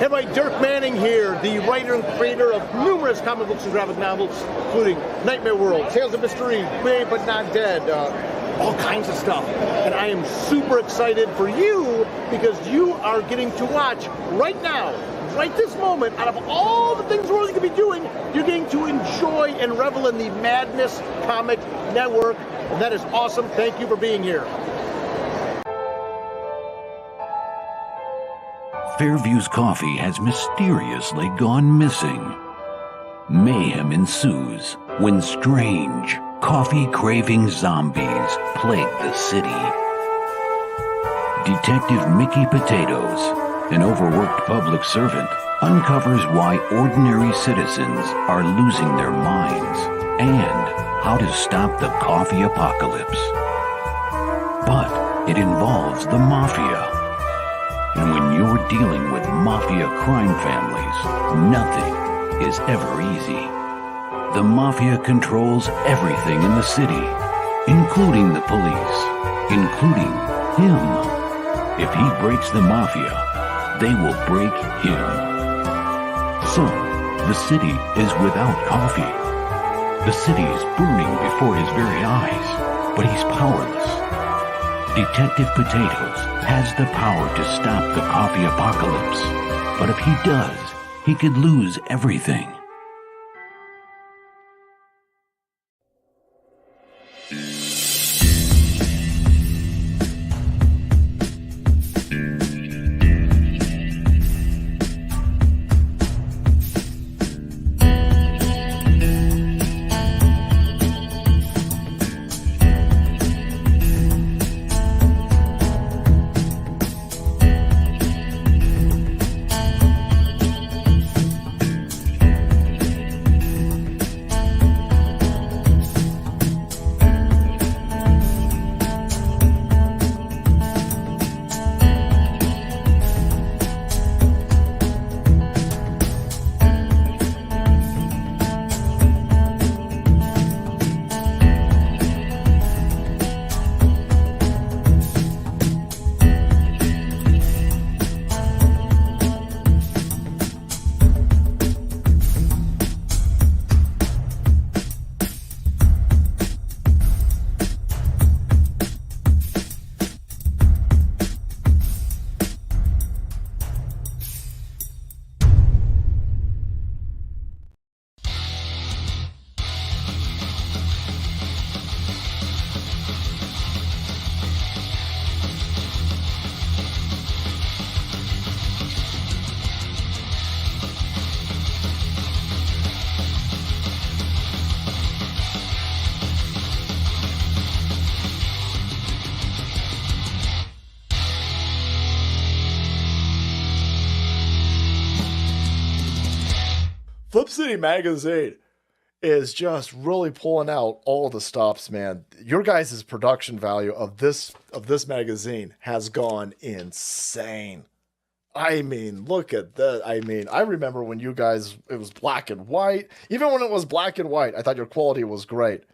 Everybody, Dirk Manning here, the writer and creator of numerous comic books and graphic novels, including Nightmare World, Tales of Mystery, Made But Not Dead, all kinds of stuff. And I am super excited for you because you are getting to watch right now, right this moment, out of all the things we're going to be doing, you're getting to enjoy and revel in the Madness Comic Network. And that is awesome. Thank you for being here. Fairview's coffee has mysteriously gone missing. Mayhem ensues when strange, coffee-craving zombies plague the city. Detective Mickey Potatoes, an overworked public servant, uncovers why ordinary citizens are losing their minds and how to stop the coffee apocalypse. But it involves the mafia. And when you're dealing with mafia crime families, nothing is ever easy. The mafia controls everything in the city, including the police, including him. If he breaks the mafia, they will break him. So, the city is without coffee. The city is burning before his very eyes, but he's powerless. Detective Potatoes has the power to stop the coffee apocalypse, but if he does, he could lose everything. Flip City Magazine is just really pulling out all the stops, man. Your guys' production value of this magazine has gone insane. I mean, look at that. I mean, I remember when you guys, it was black and white. Even when it was black and white, I thought your quality was great.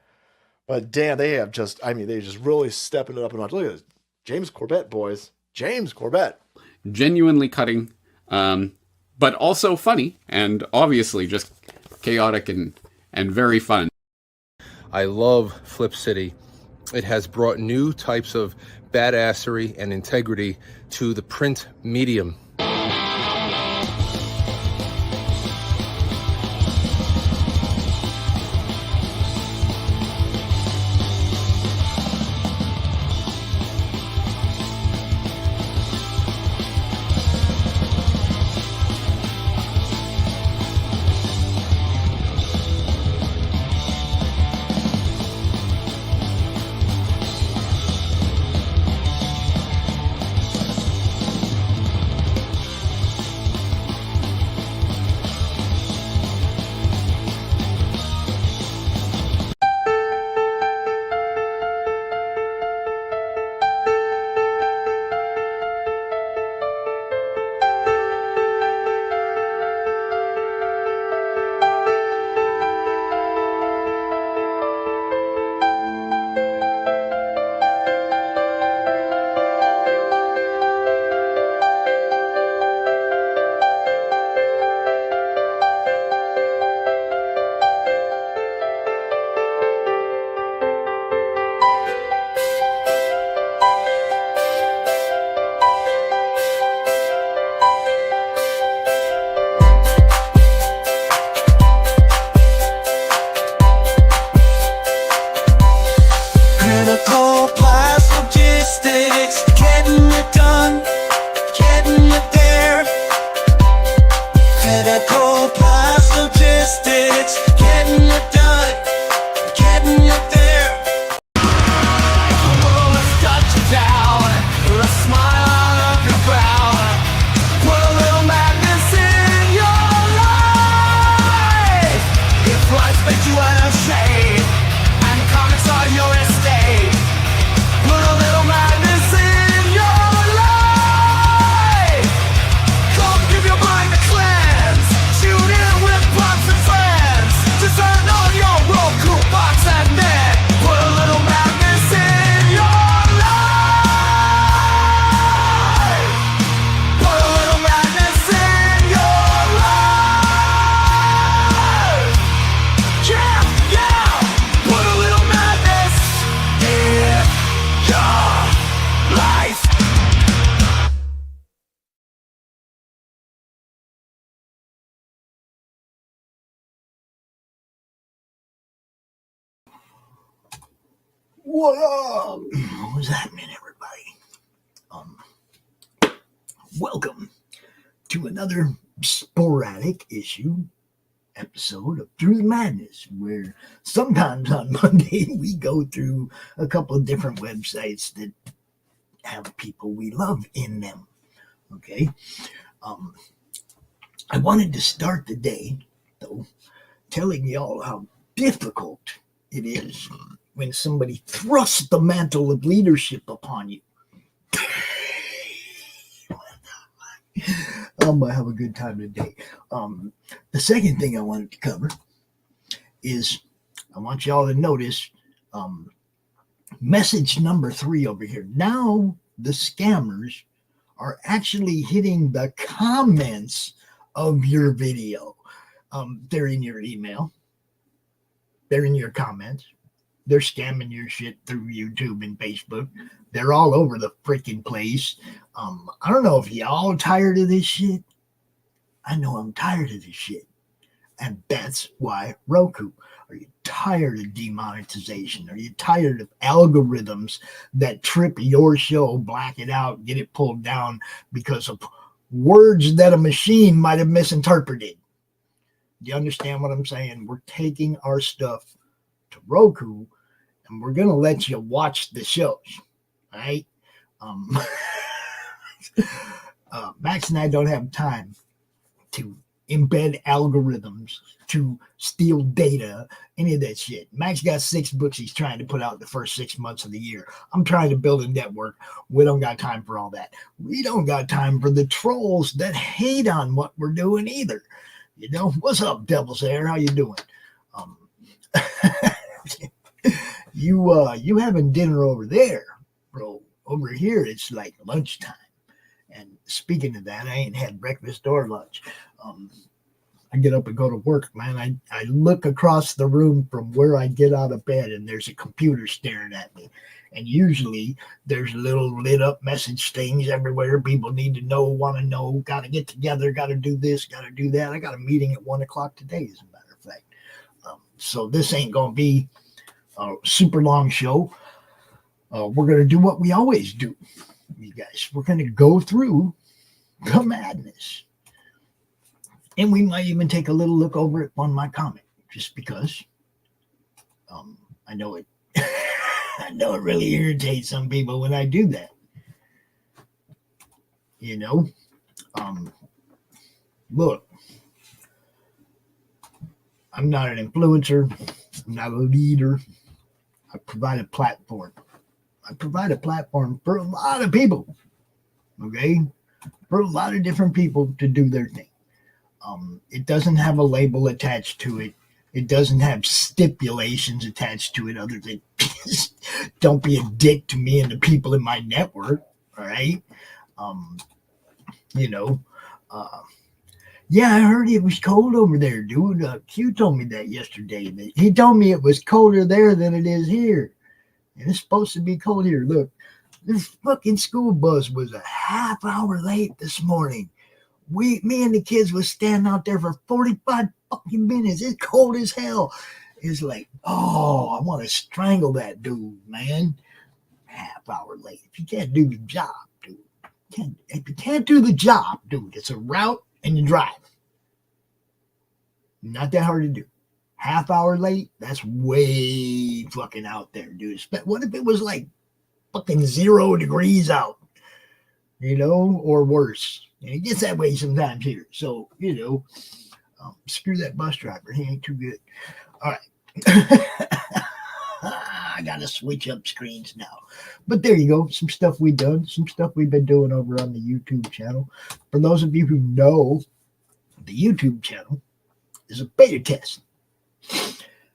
But damn, they have just, I mean, they just really stepping it up a notch. Look at this. James Corbett, boys. James Corbett. Genuinely cutting. But also funny, and obviously just chaotic and very fun. I love Flip City. It has brought new types of badassery and integrity to the print medium. What up? What's happening, everybody? Welcome to another sporadic episode of Through the Madness, where sometimes on Monday we go through a couple of different websites that have people we love in them. Okay? I wanted to start the day, though, telling y'all how difficult it is when somebody thrusts the mantle of leadership upon you. I'm going to have a good time today. The second thing I wanted to cover is I want y'all to notice message number 3 over here. Now the scammers are actually hitting the comments of your video. They're in your email. They're in your comments. They're scamming your shit through YouTube and Facebook. They're all over the freaking place. I don't know if y'all tired of this shit. I know I'm tired of this shit. And that's why ROKU. Are you tired of demonetization? Are you tired of algorithms that trip your show, black it out, get it pulled down because of words that a machine might have misinterpreted? Do you understand what I'm saying? We're taking our stuff to ROKU, and we're going to let you watch the shows, right? Max and I don't have time to embed algorithms, to steal data, any of that shit. Max got 6 books he's trying to put out the first 6 months of the year. I'm trying to build a network. We don't got time for all that. We don't got time for the trolls that hate on what we're doing either. You know, what's up, Devil's Hair? How you doing? You having dinner over there, bro. Over here, it's like lunchtime. And speaking of that, I ain't had breakfast or lunch. I get up and go to work, man. I look across the room from where I get out of bed, and there's a computer staring at me. And usually there's little lit up message things everywhere. People need to know, want to know, got to get together, got to do this, got to do that. I got a meeting at 1 o'clock today, as a matter of fact. So this ain't going to be a super long show. We're going to do what we always do, you guys. We're going to go through the madness. And we might even take a little look over it on my comic, just because I know it. I know it really irritates some people when I do that. You know, look, I'm not an influencer. I'm not a leader. I provide a platform. I provide a platform for a lot of people. Okay, for a lot of different people to do their thing. It doesn't have a label attached to it. It doesn't have stipulations attached to it other than don't be a dick to me and the people in my network. All right. Yeah, I heard it was cold over there, dude. Q told me that yesterday. He told me it was colder there than it is here. And it's supposed to be cold here. Look, this fucking school bus was a half hour late this morning. Me and the kids was standing out there for 45 fucking minutes. It's cold as hell. It's like, oh, I want to strangle that dude, man. Half hour late. If you can't do the job, dude. If you can't do the job, dude, it's a route and you drive. Not that hard to do. Half hour late, that's way fucking out there, dude. What if it was like fucking 0 degrees out? You know, or worse. And it gets that way sometimes here. So, you know, screw that bus driver. He ain't too good. All right. I got to switch up screens now. But there you go. Some stuff we've done. Some stuff we've been doing over on the YouTube channel. For those of you who know, the YouTube channel is a beta test.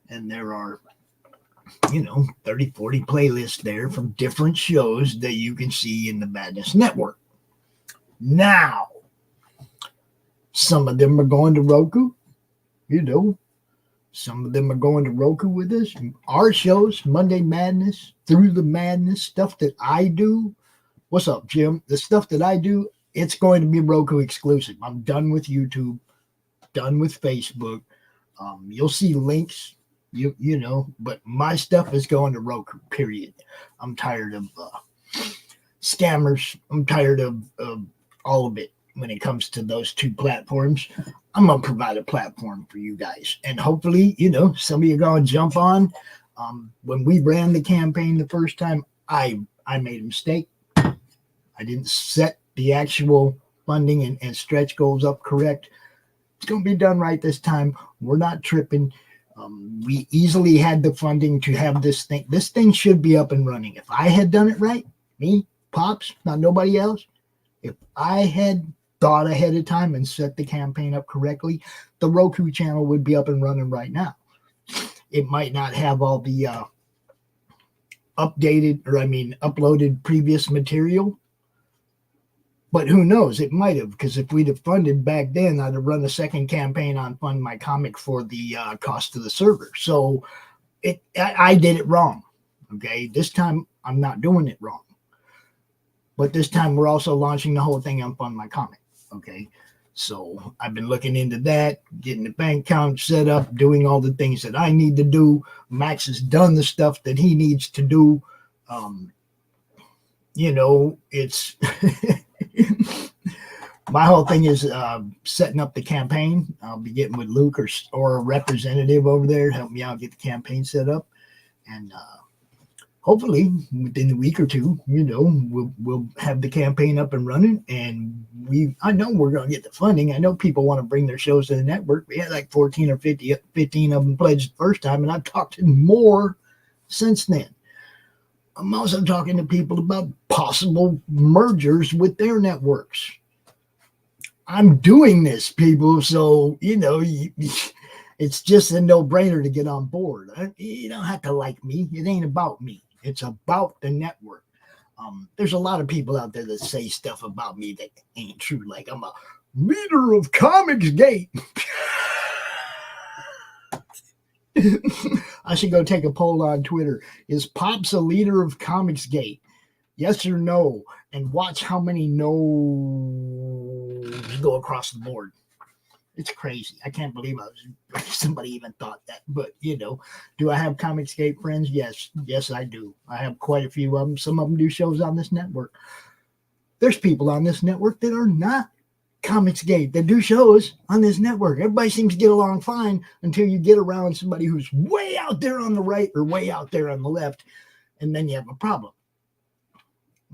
And there are, 30, 40 playlists there from different shows that you can see in the Madness Network. Now, some of them are going to ROKU, some of them are going to ROKU with us. Our shows, Monday Madness, Through the Madness, stuff that I do. What's up, Jim? The stuff that I do, it's going to be ROKU exclusive. I'm done with YouTube, done with Facebook. You'll see links You know, but my stuff is going to Roku, period. I'm tired of scammers. I'm tired of all of it when it comes to those two platforms. I'm going to provide a platform for you guys. And hopefully, you know, some of you are going to jump on. When we ran the campaign the first time, I made a mistake. I didn't set the actual funding and stretch goals up correct. It's going to be done right this time. We're not tripping. We easily had the funding to have this thing. This thing should be up and running. If I had done it right, me, Pops, not nobody else, if I had thought ahead of time and set the campaign up correctly, the Roku channel would be up and running right now. It might not have all the uploaded previous material, but who knows? It might have, because if we'd have funded back then, I'd have run a second campaign on Fund My Comic for the cost of the server. So I did it wrong. Okay, this time I'm not doing it wrong. But this time we're also launching the whole thing on Fund My Comic. Okay, so I've been looking into that, getting the bank account set up, doing all the things that I need to do. Max has done the stuff that he needs to do. You know, it's my whole thing is setting up the campaign. I'll be getting with Luke or a representative over there to help me out get the campaign set up, and hopefully within a week or two, you know, we'll have the campaign up and running. And I know we're going to get the funding. I know people want to bring their shows to the network. We had like 14 or 15 of them pledged the first time, and I've talked to more since then. I'm also talking to people about possible mergers with their networks. I'm doing this, people. So, you know, it's just a no-brainer to get on board. You don't have to like me. It ain't about me. It's about the network. There's a lot of people out there that say stuff about me that ain't true. Like I'm a leader of Comics Gate. I should go take a poll on Twitter. Is Pops a leader of Comics Gate? Yes or no? And watch how many no's go across the board. It's crazy. I can't believe somebody even thought that. But, you know, do I have Comics Gate friends? Yes. Yes, I do. I have quite a few of them. Some of them do shows on this network. There's people on this network that are not Comics Gate that do shows on this network. Everybody seems to get along fine until you get around somebody who's way out there on the right or way out there on the left, and then you have a problem.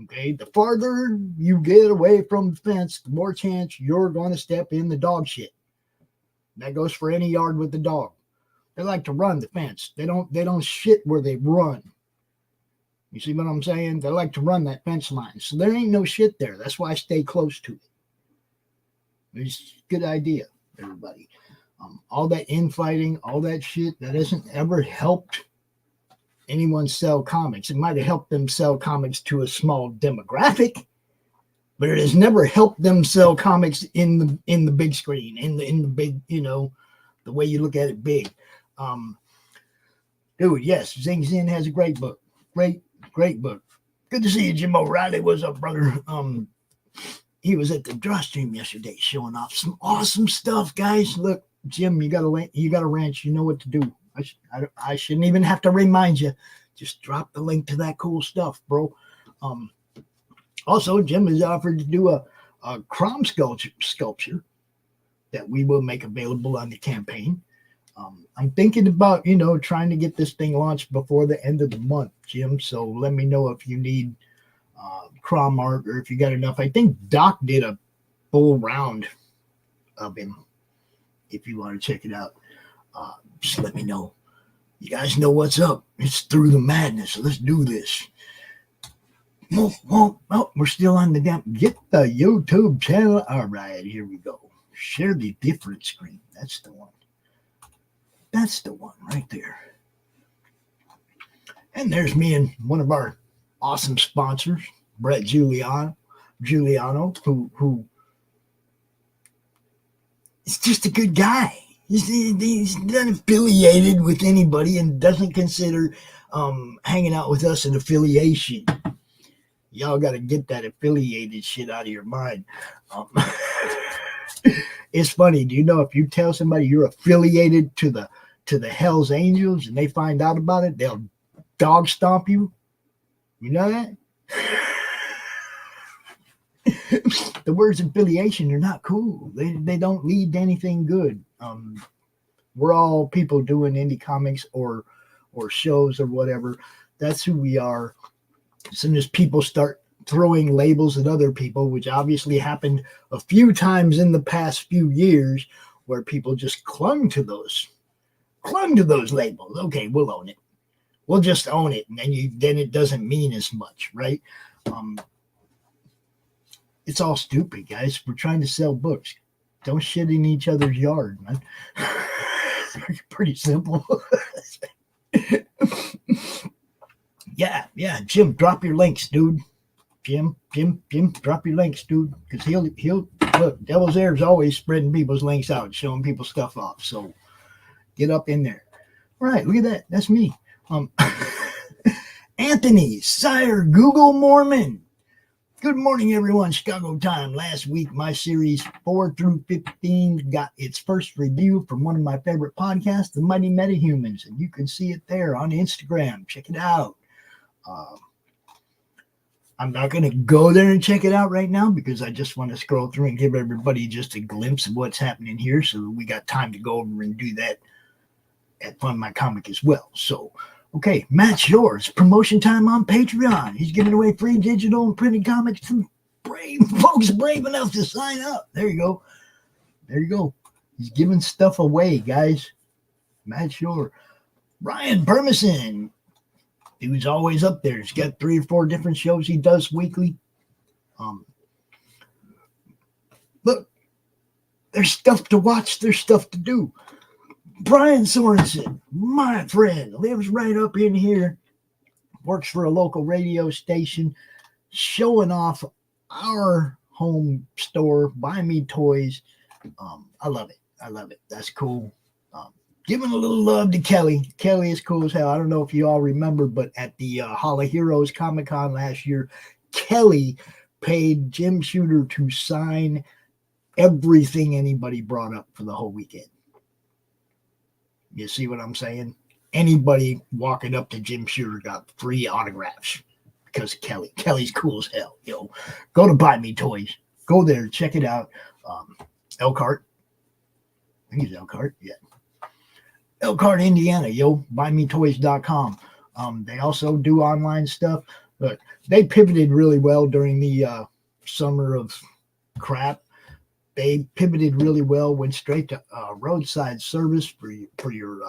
Okay, the farther you get away from the fence, the more chance you're going to step in the dog shit. That goes for any yard with the dog. They like to run the fence. They don't shit where they run. You see what I'm saying? They like to run that fence line. So there ain't no shit there. That's why I stay close to it. It's a good idea, everybody. All that infighting, all that shit, that hasn't ever helped anyone sell comics. It might have helped them sell comics to a small demographic, but it has never helped them sell comics in the big screen, in the big, you know, the way you look at it big. Dude, yes, Zing Zin has a great book. Great book. Good to see you, Jim O'Reilly. What's up, brother? He was at the draw stream yesterday showing off some awesome stuff, guys. Look, Jim, you got a ranch. You know what to do. I shouldn't even have to remind you. Just drop the link to that cool stuff, bro. Also, Jim has offered to do a Crom sculpture that we will make available on the campaign. I'm thinking about, you know, trying to get this thing launched before the end of the month, Jim. So let me know if you need Crom art or if you got enough. I think Doc did a full round of him. If you want to check it out, just let me know. You guys know what's up. It's Through the Madness. Let's do this. Oh, we're still on the damn. Get the YouTube channel. All right, here we go. Share the different screen. That's the one. That's the one right there. And there's me and one of our awesome sponsors, Brett Giuliano, who is just a good guy. He's not affiliated with anybody and doesn't consider hanging out with us an affiliation. Y'all got to get that affiliated shit out of your mind. It's funny. Do you know if you tell somebody you're affiliated to to the Hell's Angels and they find out about it, they'll dog stomp you. You know that? The words affiliation are not cool. They don't lead to anything good. We're all people doing indie comics or shows or whatever. That's who we are. As soon as people start throwing labels at other people, which obviously happened a few times in the past few years, where people just clung to those labels. Okay, we'll own it. We'll just own it, and then it doesn't mean as much, right? It's all stupid, guys. We're trying to sell books. Don't shit in each other's yard, man. Pretty simple. Yeah. Jim, drop your links, dude. Jim, drop your links, dude. Because he'll look. Devil's Air is always spreading people's links out, showing people stuff off. So get up in there. All right, look at that. That's me. Anthony, Sire, Google Mormon. Good morning, everyone. Chicago time. Last week, my series 4 through 15 got its first review from one of my favorite podcasts, The Mighty Metahumans, and you can see it there on Instagram. Check it out. I'm not going to go there and check it out right now because I just want to scroll through and give everybody just a glimpse of what's happening here, so we got time to go over and do that at Fund My Comic as well. So, okay, Matt Shores, promotion time on Patreon. He's giving away free digital and printed comics to folks brave enough to sign up. There you go. He's giving stuff away, guys. Matt Shore. Ryan Burmison. He was always up there. He's got 3 or 4 different shows he does weekly. Look, there's stuff to watch. There's stuff to do. Brian Sorensen, my friend, lives right up in here, works for a local radio station, showing off our home store, Buy Me Toys. I love it. That's cool. Giving a little love to Kelly. Kelly is cool as hell. I don't know if you all remember, but at the Hall of Heroes Comic-Con last year, Kelly paid Jim Shooter to sign everything anybody brought up for the whole weekend. You see what I'm saying? Anybody walking up to Jim Shooter got free autographs because of Kelly. Kelly's cool as hell. Go to Buy Me Toys. Go there, check it out. Elkhart. I think it's Elkhart. Yeah. Elkhart, Indiana. BuyMeToys.com. They also do online stuff, but they pivoted really well during the summer of crap. They pivoted really well, went straight to roadside service for your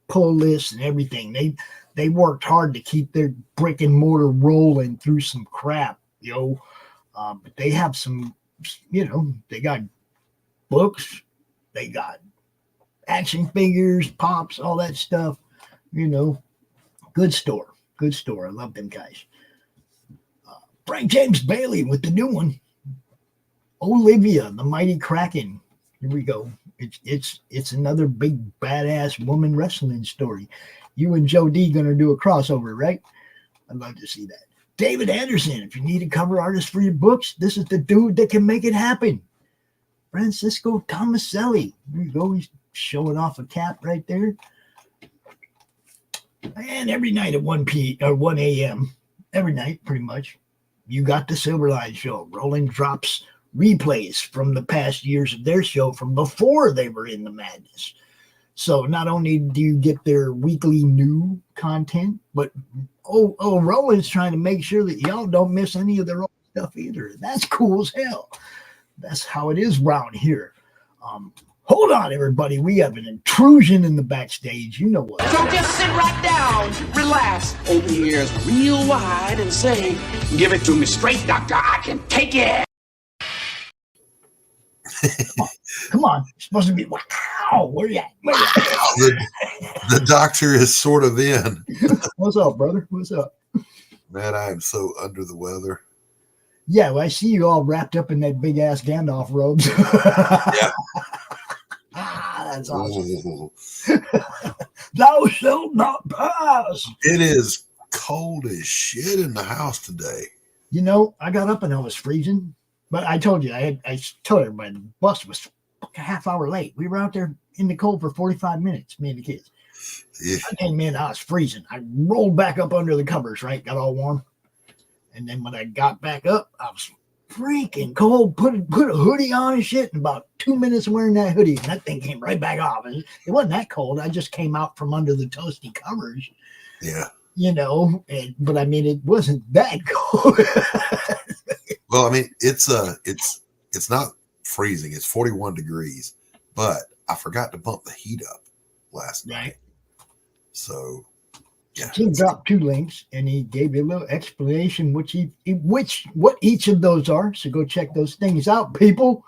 pull lists and everything. They worked hard to keep their brick and mortar rolling through some crap, but they have some, they got books, they got action figures, pops, all that stuff. Good store. I love them guys. Frank James Bailey with the new one. Olivia, the Mighty Kraken. Here we go. It's another big badass woman wrestling story. You and Joe D gonna do a crossover, right? I'd love to see that. David Anderson, if you need a cover artist for your books, this is the dude that can make it happen. Francisco Tomaselli. There you go. He's showing off a cap right there. And every night at 1 a.m., every night pretty much, you got the Silverline Show. Rolling drops replays from the past years of their show from before they were in the madness. So not only do you get their weekly new content, but Roland's trying to make sure that y'all don't miss any of their old stuff either. That's cool as hell. That's how it is around here. Hold on, everybody. We have an intrusion in the backstage. You know what? So just sit right down, relax, open your ears real wide and say, give it to me straight, doctor. I can take it. Come on. It's supposed to be, wow. Where you at? The doctor is sort of in. What's up, brother? What's up? Man, I am so under the weather. Yeah, well, I see you all wrapped up in that big ass Gandalf robes. Yeah. That's awesome. Thou shalt not pass. It is cold as shit in the house today. I got up and I was freezing, but I told you, I told everybody the bus was a half hour late. We were out there in the cold for 45 minutes, me and the kids. Yeah. I came in, I was freezing. I rolled back up under the covers, right? Got all warm. And then when I got back up, I was freaking cold. Put a hoodie on and shit. In about 2 minutes of wearing that hoodie, and that thing came right back off. It wasn't that cold. I just came out from under the toasty covers. Yeah. You know, but I mean, it wasn't that cold. Well, I mean, it's not freezing. It's 41 degrees, but I forgot to bump the heat up last night. So, yeah. He dropped 2 links, and he gave you a little explanation what each of those are. So go check those things out, people.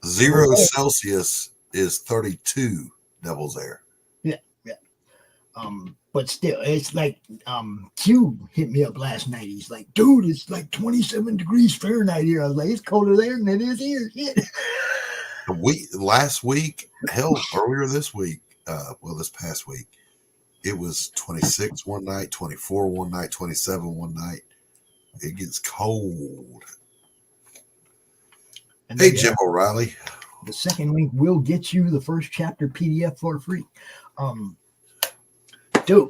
0 Celsius is 32 Devil's Air. Yeah. But still, it's like Q hit me up last night. He's like, dude, it's like 27 degrees Fahrenheit here. I was like, it's colder there than it is here. Shit. Last week, hell, earlier this week, this past week, it was 26 one night, 24 one night, 27 one night. It gets cold. And hey, Jim O'Reilly. The second link will get you the first chapter PDF for free. Dude,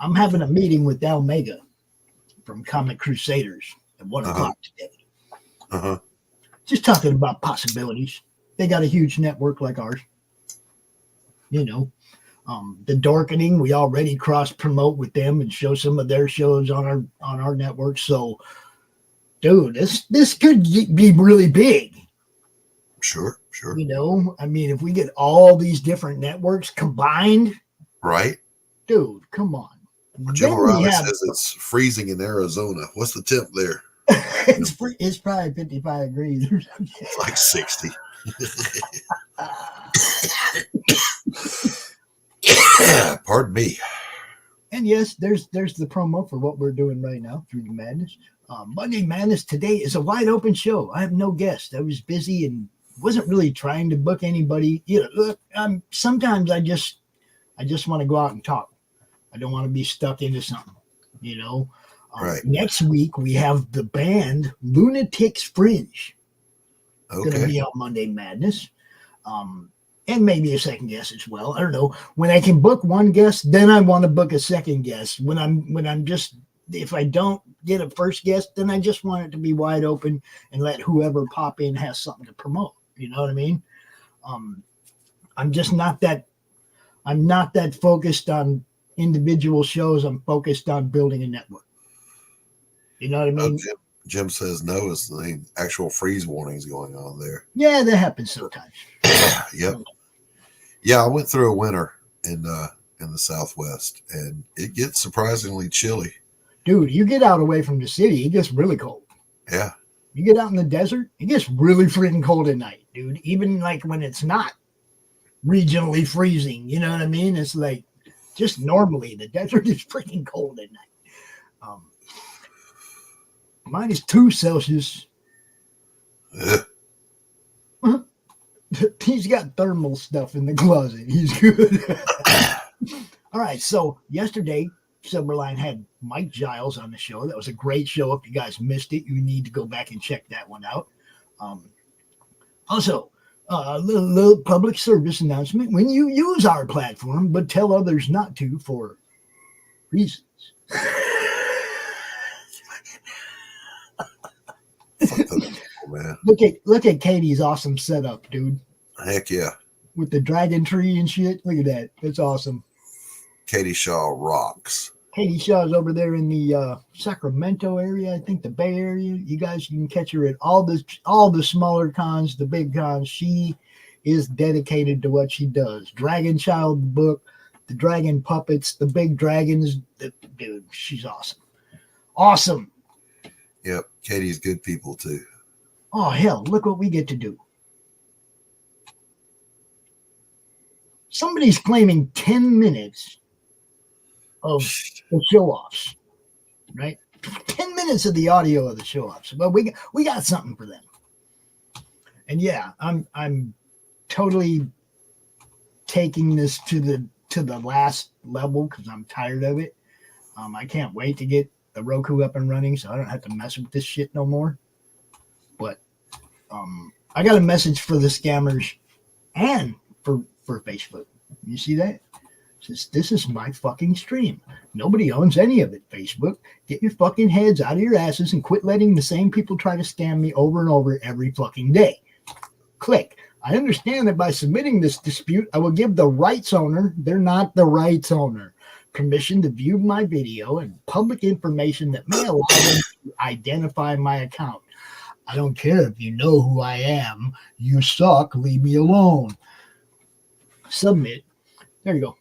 I'm having a meeting with Almega from Comic Crusaders at 1 o'clock today. Just talking about possibilities. They got a huge network like ours. You know, the Dorkening, we already cross promote with them and show some of their shows on our network. So, dude, this could be really big. Sure. You know, I mean, if we get all these different networks combined, right? Dude, come on. Jim O'Reilly says it's freezing in Arizona. What's the temp there? It's probably 55 degrees or something. It's like 60. Pardon me. And yes, there's the promo for what we're doing right now through the Madness. Monday Madness today is a wide open show. I have no guest. I was busy and wasn't really trying to book anybody. You know, look, sometimes I just want to go out and talk. I don't want to be stuck into something, you know. Right. Next week we have the band Lunatics Fringe. Going to be on Monday Madness. And maybe a second guest as well. I don't know. When I can book one guest, then I want to book a second guest. When I'm just, if I don't get a first guest, then I just want it to be wide open and let whoever pop in has something to promote. You know what I mean? I'm just not that. I'm not that focused on individual shows. I'm focused on building a network. You know what I mean? Jim says no. It's the actual freeze warnings going on there. Yeah, that happens sometimes. Yep. Yeah, I went through a winter in the Southwest, and it gets surprisingly chilly. Dude, you get out away from the city, it gets really cold. Yeah. You get out in the desert, it gets really freaking cold at night, dude. Even like when it's not regionally freezing, you know what I mean? It's like just normally the desert is freaking cold at night. -2 Celsius. He's got thermal stuff in the closet. He's good. All right. So yesterday, Silverline had Mike Giles on the show. That was a great show. If you guys missed it, you need to go back and check that one out. Also, a little public service announcement. When you use our platform, but tell others not to for reasons. Man. Look at Katie's awesome setup, dude. Heck yeah. With the dragon tree and shit. Look at that. That's awesome. Katie Shaw rocks. Katie Shaw's over there in the Sacramento area, I think the Bay Area. You guys can catch her at all the smaller cons, the big cons. She is dedicated to what she does. Dragon Child book, the dragon puppets, the big dragons. Dude, she's awesome. Awesome. Yep. Katie's good people too. Oh, hell, look what we get to do. Somebody's claiming 10 minutes of the show-offs, right? 10 minutes of the audio of the show-offs. But we got something for them. And yeah, I'm totally taking this to the last level because I'm tired of it. I can't wait to get the Roku up and running so I don't have to mess with this shit no more. But I got a message for the scammers and for Facebook. You see that? Says, this is my fucking stream. Nobody owns any of it, Facebook. Get your fucking heads out of your asses and quit letting the same people try to scam me over and over every fucking day. Click. I understand that by submitting this dispute, I will give the rights owner, they're not the rights owner, permission to view my video and public information that may allow them to identify my account. I don't care if you know who I am. You suck. Leave me alone. Submit. There you go.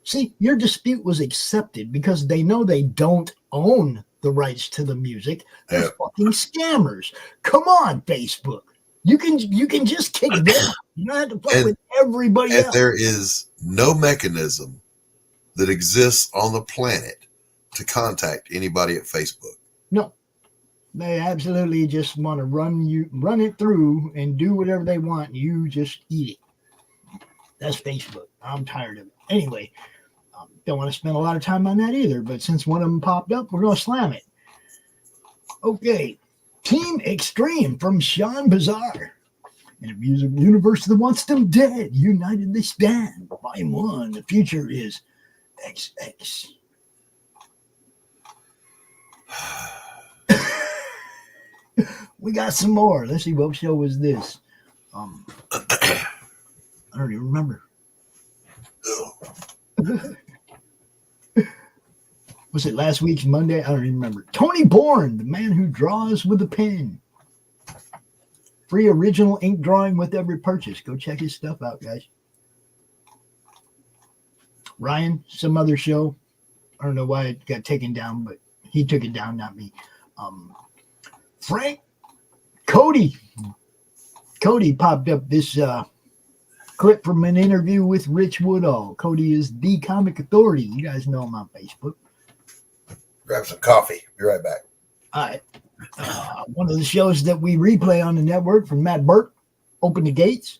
See, your dispute was accepted because they know they don't own the rights to the music. They're fucking scammers. Come on, Facebook. You can just kick them. You don't have to fuck with everybody else. There is no mechanism that exists on the planet to contact anybody at Facebook. No. They absolutely just want to run it through and do whatever they want. You just eat it. That's Facebook. I'm tired of it. Anyway, don't want to spend a lot of time on that either, but since one of them popped up, we're going to slam it. Okay. Team Extreme from Sean Bazaar. Interviews of the universe that wants them dead. United they stand. Volume 1. The future is XX. We got some more. Let's see, what show was this? I don't even remember. Was it last week's Monday? I don't even remember. Tony Bourne, the man who draws with a pen. Free original ink drawing with every purchase. Go check his stuff out, guys. Ryan, some other show. I don't know why it got taken down, but he took it down, not me. Frank, Cody popped up this clip from an interview with Rich Woodall. Cody is the comic authority. You guys know him on Facebook. Grab some coffee. Be right back. All right. One of the shows that we replay on the network from Matt Burke, Open the Gates.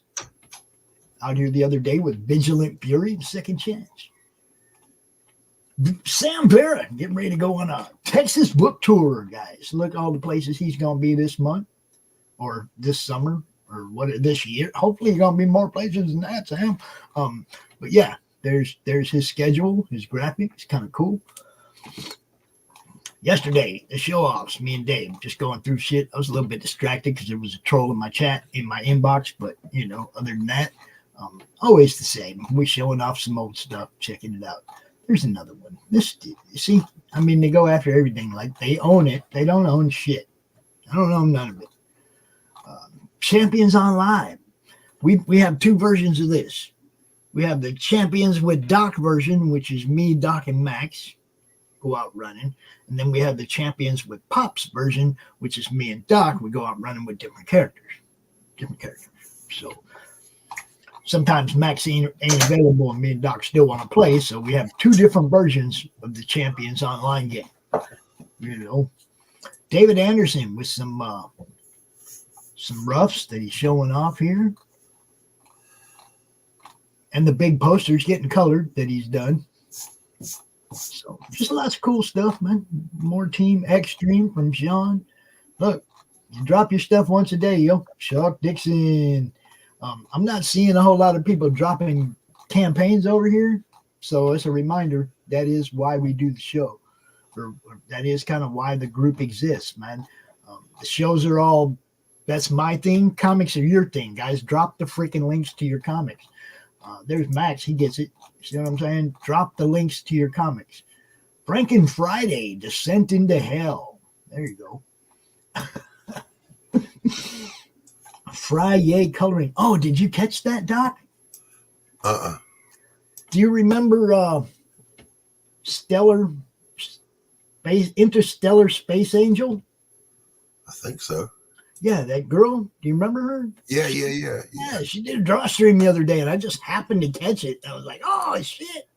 Out here the other day with Vigilant Fury, Second Chance. Sam Vera getting ready to go on a Texas book tour, guys. Look all the places he's going to be this month or this summer or this year. Hopefully, going to be more places than that, Sam. But yeah, there's his schedule, his graphics, kind of cool. Yesterday, the show-offs, me and Dave just going through shit. I was a little bit distracted because there was a troll in my chat, in my inbox. But, other than that, always the same. We're showing off some old stuff, checking it out. There's another one. This, you see, they go after everything. Like, they own it. They don't own shit. I don't own none of it. Champions on Live. We have two versions of this. We have the Champions with Doc version, which is me, Doc, and Max go out running. And then we have the Champions with Pops version, which is me and Doc. We go out running with different characters. So sometimes Max ain't available and me and Doc still want to play. So we have two different versions of the Champions Online game. David Anderson with some roughs that he's showing off here. And the big posters getting colored that he's done. So just lots of cool stuff, man. More Team Extreme from Sean. Look, you drop your stuff once a day, yo. Chuck Dixon. I'm not seeing a whole lot of people dropping campaigns over here. So it's a reminder, that is why we do the show. Or that is kind of why the group exists, man. The shows are all, that's my thing. Comics are your thing, guys. Drop the freaking links to your comics. There's Max. He gets it. See what I'm saying? Drop the links to your comics. Franken Friday, Descent into Hell. There you go. Friday coloring. Oh, did you catch that, Doc? Do you remember Interstellar Space Angel? I think so. Yeah, that girl. Do you remember her? Yeah. Yeah, she did a draw stream the other day, and I just happened to catch it. I was like, oh, shit.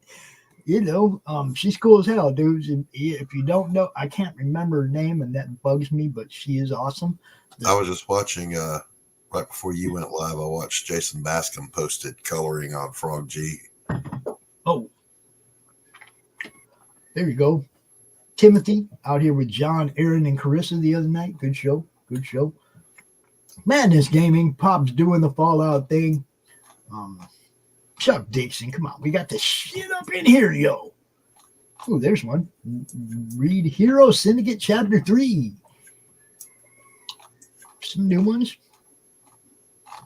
She's cool as hell, dudes. If you don't know, I can't remember her name, and that bugs me, but she is awesome. I was just watching, right before you went live, I watched Jason Bascom posted coloring on Frog G. Oh. There you go. Timothy out here with John, Aaron, and Carissa the other night. Good show. Madness Gaming. Pop's doing the Fallout thing. Chuck Dixon, come on. We got the shit up in here, yo. Oh, there's one. Read Hero Syndicate Chapter 3. Some new ones.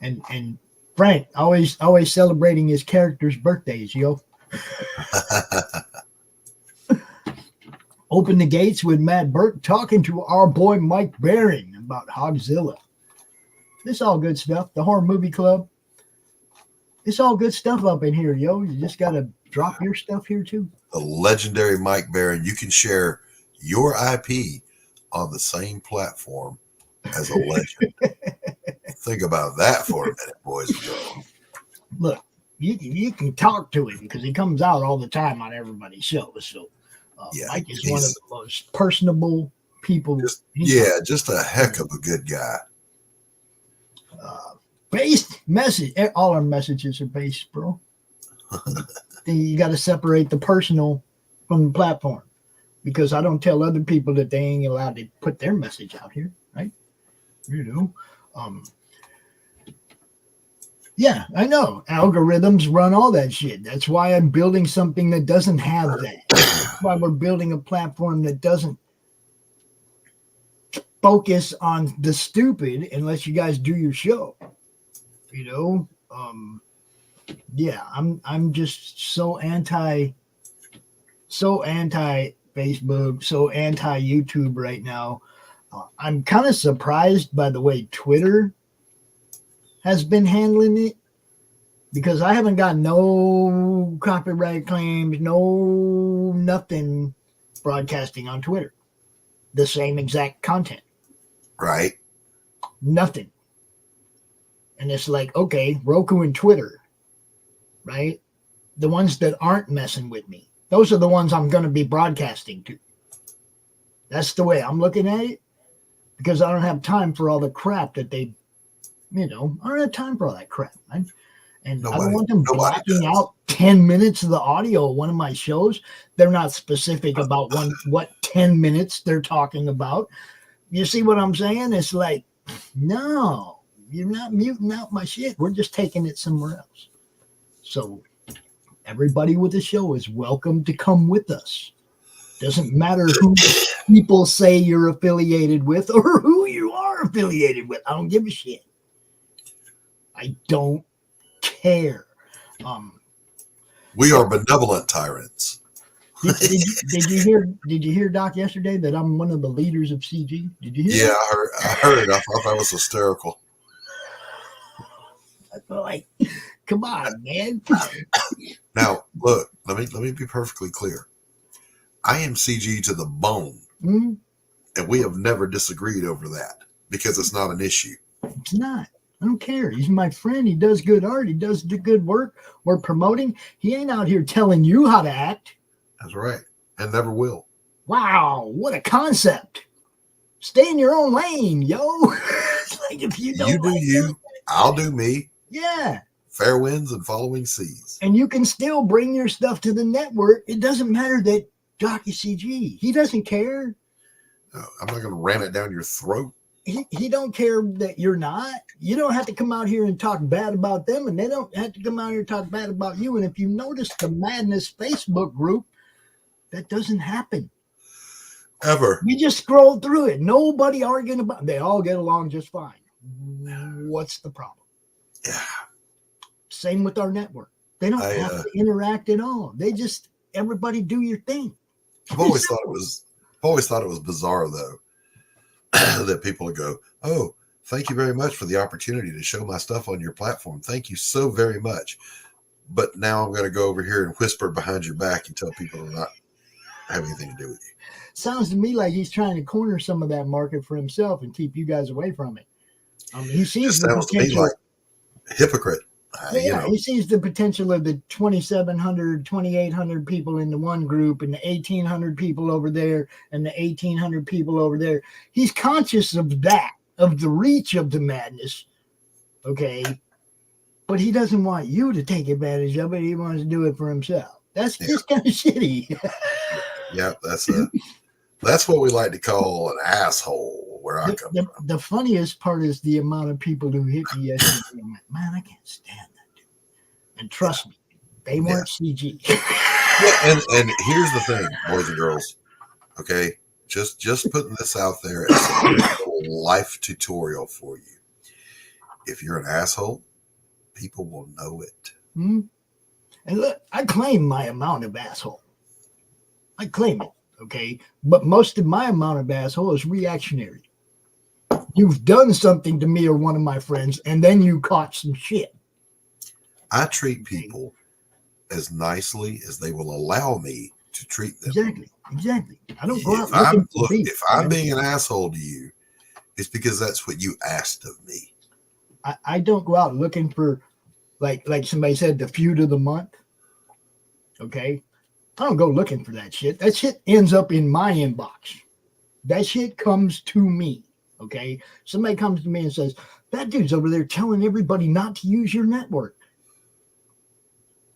And Frank, always celebrating his characters' birthdays, yo. Open the gates with Matt Burke talking to our boy Mike Baring about Hogzilla. This all good stuff. The Horror Movie Club. It's all good stuff up in here, yo. You just got to drop your stuff here, too. The legendary Mike Baron. You can share your IP on the same platform as a legend. Think about that for a minute, boys and girls. Look, you can talk to him because he comes out all the time on everybody's show. So Mike is one of the most personable people. Just a heck of a good guy. Based message. All our messages are based, bro. You got to separate the personal from the platform because I don't tell other people that they ain't allowed to put their message out here, right? You know, yeah, I know. Algorithms run all that shit. That's why I'm building something that doesn't have that. That's why we're building a platform that doesn't focus on the stupid unless you guys do your show. You know, yeah, I'm just so anti Facebook, so anti YouTube right now. I'm kind of surprised by the way Twitter has been handling it because I haven't got no copyright claims, no nothing broadcasting on Twitter. The same exact content. Right. Nothing. And it's like, okay, Roku and Twitter, right? The ones that aren't messing with me. Those are the ones I'm going to be broadcasting to. That's the way I'm looking at it because I don't have time for all the crap that they, I don't have time for all that crap, man. And I don't want them blocking out 10 minutes of the audio of one of my shows. They're not specific about what 10 minutes they're talking about. You see what I'm saying? It's like, no. You're not muting out my shit. We're just taking it somewhere else. So everybody with the show is welcome to come with us. Doesn't matter who people say you're affiliated with or who you are affiliated with. I don't give a shit. I don't care. We are benevolent tyrants. Did you hear Doc yesterday that I'm one of the leaders of CG? Did you hear? Yeah, I heard. I thought that was hysterical. Like, come on, man. Now, look, let me be perfectly clear. I am CG to the bone, and we have never disagreed over that because it's not an issue. It's not. I don't care. He's my friend. He does good art. He does the good work. We're promoting. He ain't out here telling you how to act. That's right, and never will. Wow, what a concept! Stay in your own lane, yo. Like if you don't, I'll do me. Yeah. Fair winds and following seas. And you can still bring your stuff to the network. It doesn't matter that Doc is CG. He doesn't care. No, I'm not going to ram it down your throat. He don't care that you're not. You don't have to come out here and talk bad about them, and they don't have to come out here and talk bad about you. And if you notice the Madness Facebook group, that doesn't happen. Ever. You just scroll through it. Nobody arguing about it. They all get along just fine. What's the problem? Yeah. Same with our network. They don't have to interact at all. They just everybody do your thing. I've always thought it was bizarre though that people would go, "Oh, thank you very much for the opportunity to show my stuff on your platform. Thank you so very much." But now I'm going to go over here and whisper behind your back and tell people to not have anything to do with you. Sounds to me like he's trying to corner some of that market for himself and keep you guys away from it. He sees the potential. Like hypocrite. He sees the potential of the 2,700, 2,800 people in the one group and the 1,800 people over there and the 1,800 people over there. He's conscious of that, of the reach of the madness. Okay. But he doesn't want you to take advantage of it. He wants to do it for himself. That's just kind of shitty. Yeah, that's what we like to call an asshole. Where I come from. The funniest part is the amount of people who hit me yesterday. I'm like, man, I can't stand that dude. And trust me, they weren't CG. And here's the thing, boys and girls. Okay, just putting this out there as a little life tutorial for you. If you're an asshole, people will know it. Hmm? And look, I claim my amount of asshole. I claim it, okay? But most of my amount of asshole is reactionary. You've done something to me or one of my friends, and then you caught some shit. I treat people as nicely as they will allow me to treat them. Exactly. I don't go out looking for beef. If I'm being an asshole to you, it's because that's what you asked of me. I don't go out looking for, like somebody said, the feud of the month. Okay? I don't go looking for that shit. That shit ends up in my inbox. That shit comes to me. Okay? Somebody comes to me and says, that dude's over there telling everybody not to use your network.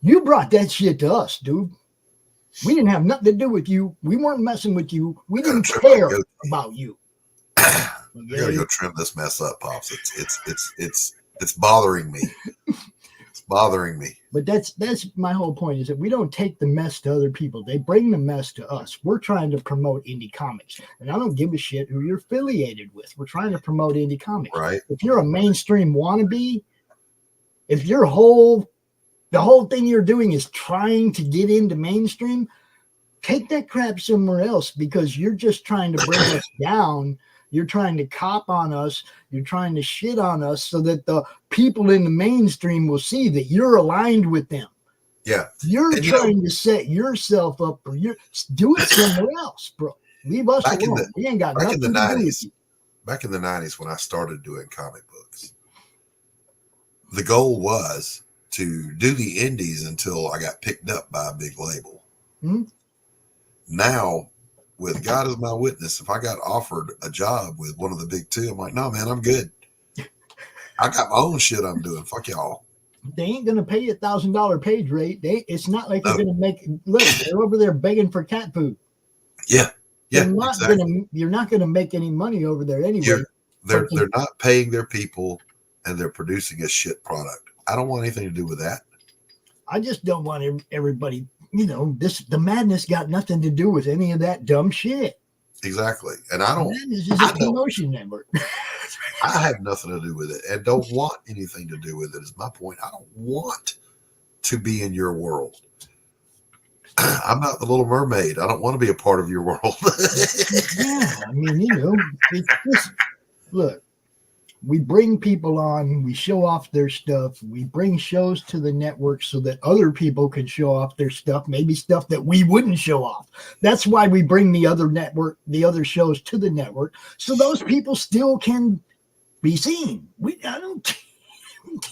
You brought that shit to us, dude. We didn't have nothing to do with you. We weren't messing with you. We didn't care about you. I gotta go trim this mess up, Pops. It's bothering me. It's bothering me. But that's my whole point, is that we don't take the mess to other people. They bring the mess to us. We're trying to promote indie comics. And I don't give a shit who you're affiliated with. We're trying to promote indie comics. Right. If you're a mainstream wannabe, if the whole thing you're doing is trying to get into mainstream, take that crap somewhere else, because you're just trying to bring us down. You're trying to cop on us. You're trying to shit on us so that the people in the mainstream will see that you're aligned with them. Yeah. You're trying to set yourself up for do it somewhere else, bro. Leave us alone. We ain't got nothing to do with you. Back in the 90s when I started doing comic books, the goal was to do the indies until I got picked up by a big label. Hmm? Now, with God as my witness, if I got offered a job with one of the big two, I'm like, no, man, I'm good. I got my own shit I'm doing. Fuck y'all. They ain't going to pay you $1,000 page rate. It's not like they're going to make, look, they're over there begging for cat food. Yeah. Yeah. You're not going to make any money over there anyway. They're not paying their people, and they're producing a shit product. I don't want anything to do with that. I just don't want everybody, the madness got nothing to do with any of that dumb shit. Exactly. And I don't. Madness is a promotion network. I have nothing to do with it and don't want anything to do with it, is my point. I don't want to be in your world. I'm not the Little Mermaid. I don't want to be a part of your world. Yeah, I mean, look, we bring people on, we show off their stuff, we bring shows to the network so that other people can show off their stuff, maybe stuff that we wouldn't show off. That's why we bring the other shows to the network, so those people still can be seen. I don't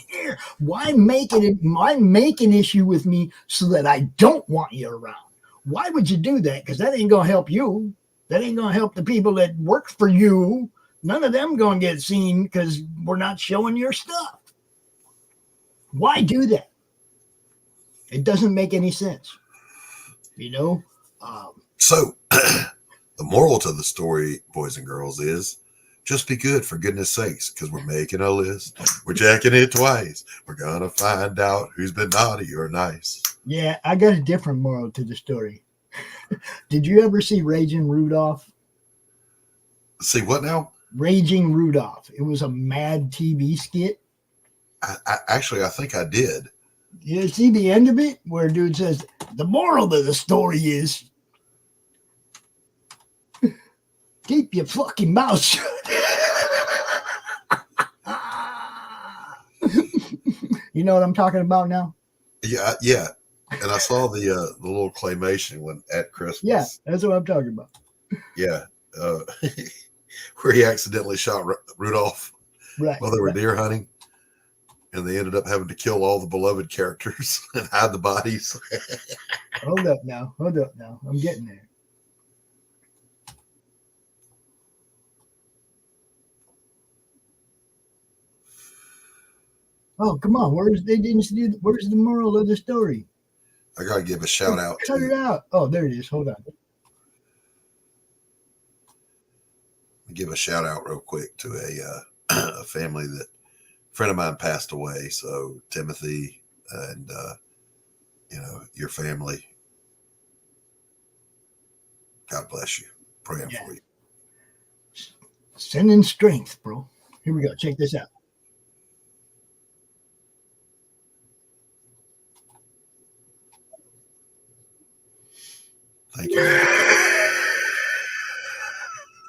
care. Why make an issue with me so that I don't want you around? Why would you do that? Because that ain't gonna help you. That ain't gonna help the people that work for you. None of them gonna get seen because we're not showing your stuff. Why do that? It doesn't make any sense. So the moral to the story, boys and girls, is just be good, for goodness sakes, because we're making a list. We're checking it twice. We're going to find out who's been naughty or nice. Yeah, I got a different moral to the story. Did you ever see Raging Rudolph? See what now? Raging Rudolph. It was a Mad TV skit. I think I did. You see the end of it where a dude says, the moral of the story is keep your fucking mouth shut. You know what I'm talking about now? Yeah. And I saw the little claymation when at Christmas. Yeah, that's what I'm talking about. Yeah. Where he accidentally shot Rudolph while they were deer hunting. And they ended up having to kill all the beloved characters and hide the bodies. Hold up now. I'm getting there. Oh, come on. Where's the moral of the story? I got to give a shout out. Cut it out. Oh, there it is. Hold on. Give a shout out real quick to a family that a friend of mine passed away. So Timothy, and your family. God bless you. Praying for you. Sending strength, bro. Here we go. Check this out. Thank you.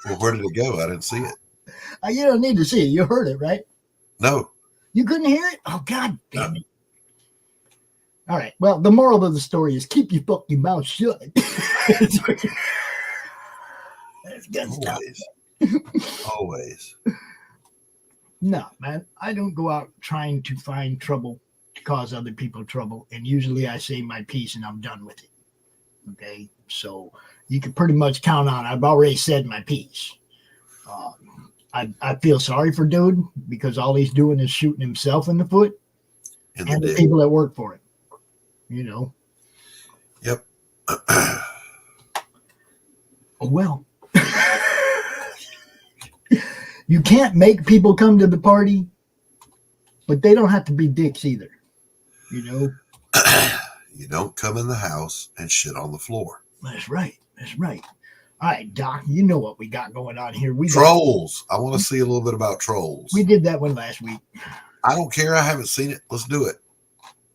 Well, where did it go? I didn't see it. You don't need to see it. You heard it, right? No. You couldn't hear it? Oh, God damn it. All right. Well, the moral of the story is keep your fucking mouth shut. That's good stuff. Always. No, man. I don't go out trying to find trouble to cause other people trouble. And usually I say my piece and I'm done with it. Okay? So you can pretty much count on I've already said my piece. I feel sorry for dude because all he's doing is shooting himself in the foot and the people that work for him. Yep. Oh, well. You can't make people come to the party, but they don't have to be dicks either. You don't come in the house and shit on the floor. That's right. That's right. All right, Doc, you know what we got going on here. Trolls. I want to see a little bit about Trolls. We did that one last week. I don't care. I haven't seen it. Let's do it.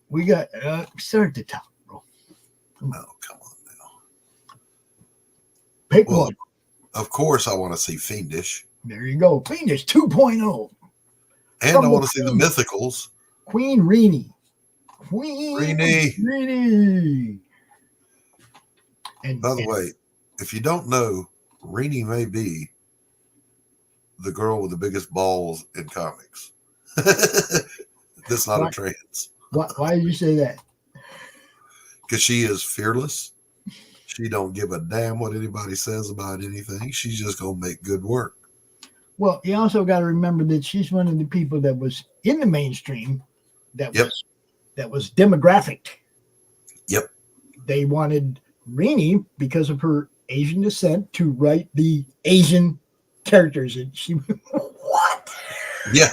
We got start at the top, bro. Come on now. Pick one. Of course, I want to see Fiendish. There you go. Fiendish 2.0. And I want to see the Mythicals. Queen Reenie. Reenie. And by the way, if you don't know, Reenie may be the girl with the biggest balls in comics. That's not a trans. Why did you say that? Because she is fearless. She don't give a damn what anybody says about anything. She's just going to make good work. Well, you also got to remember that she's one of the people that was in the mainstream that was demographic. Yep. They wanted Reenie, because of her Asian descent, to write the Asian characters. And she what? Yeah.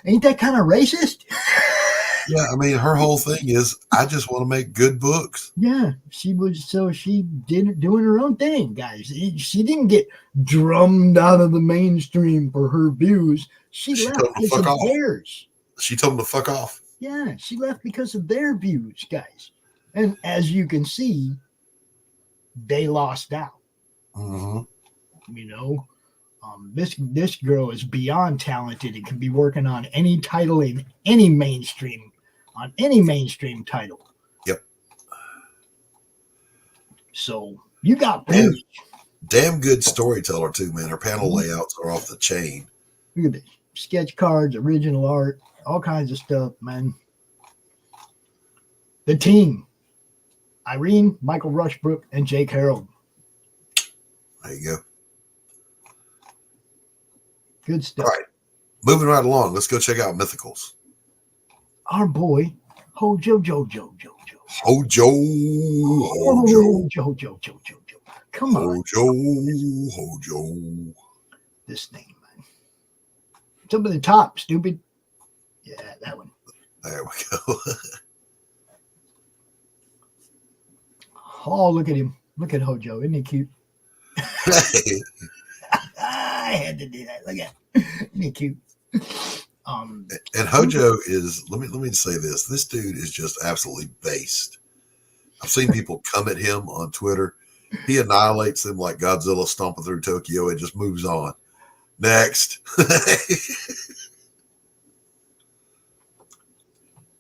Ain't that kind of racist? Yeah, I mean, her whole thing is, I just want to make good books. Yeah, she did doing her own thing, guys. She didn't get drummed out of the mainstream for her views. She left because of theirs. She told them to fuck off. Yeah, she left because of their views, guys. And as you can see, they lost out. Mm-hmm. This girl is beyond talented and can be working on any title in any mainstream title. Yep. So you got damn good storyteller too, man. Her panel layouts are off the chain. Look at this. Sketch cards, original art, all kinds of stuff, man. The team. Irene, Michael Rushbrook, and Jake Harold. There you go. Good stuff. All right. Moving right along. Let's go check out Mythicals. Our boy, Hojo. Hojo. Come on. Hojo. This thing, man. It's up at the top, stupid. Yeah, that one. There we go. Oh, look at him. Look at Hojo. Isn't he cute? Hey. I had to do that. Look at him. Isn't he cute? And Hojo is, let me say this. This dude is just absolutely based. I've seen people come at him on Twitter. He annihilates them like Godzilla stomping through Tokyo and just moves on. Next.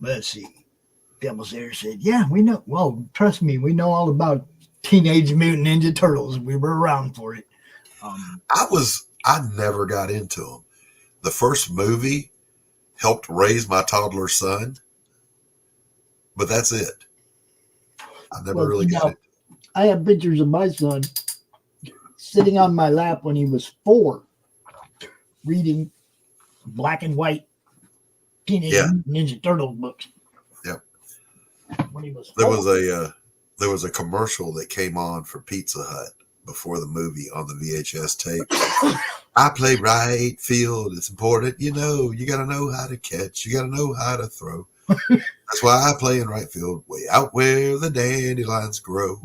Let's see. Devil's Air said, yeah, we know. Well, trust me, we know all about Teenage Mutant Ninja Turtles. We were around for it. I never got into them. The first movie helped raise my toddler son, but that's it. I never really got it. I have pictures of my son sitting on my lap when he was 4, reading black and white Teenage Mutant Ninja Turtle books. Yep. When he was 4. There was a commercial that came on for Pizza Hut before the movie on the VHS tape. I play right field. It's important. You got to know how to catch. You got to know how to throw. That's why I play in right field, way out where the dandelions grow.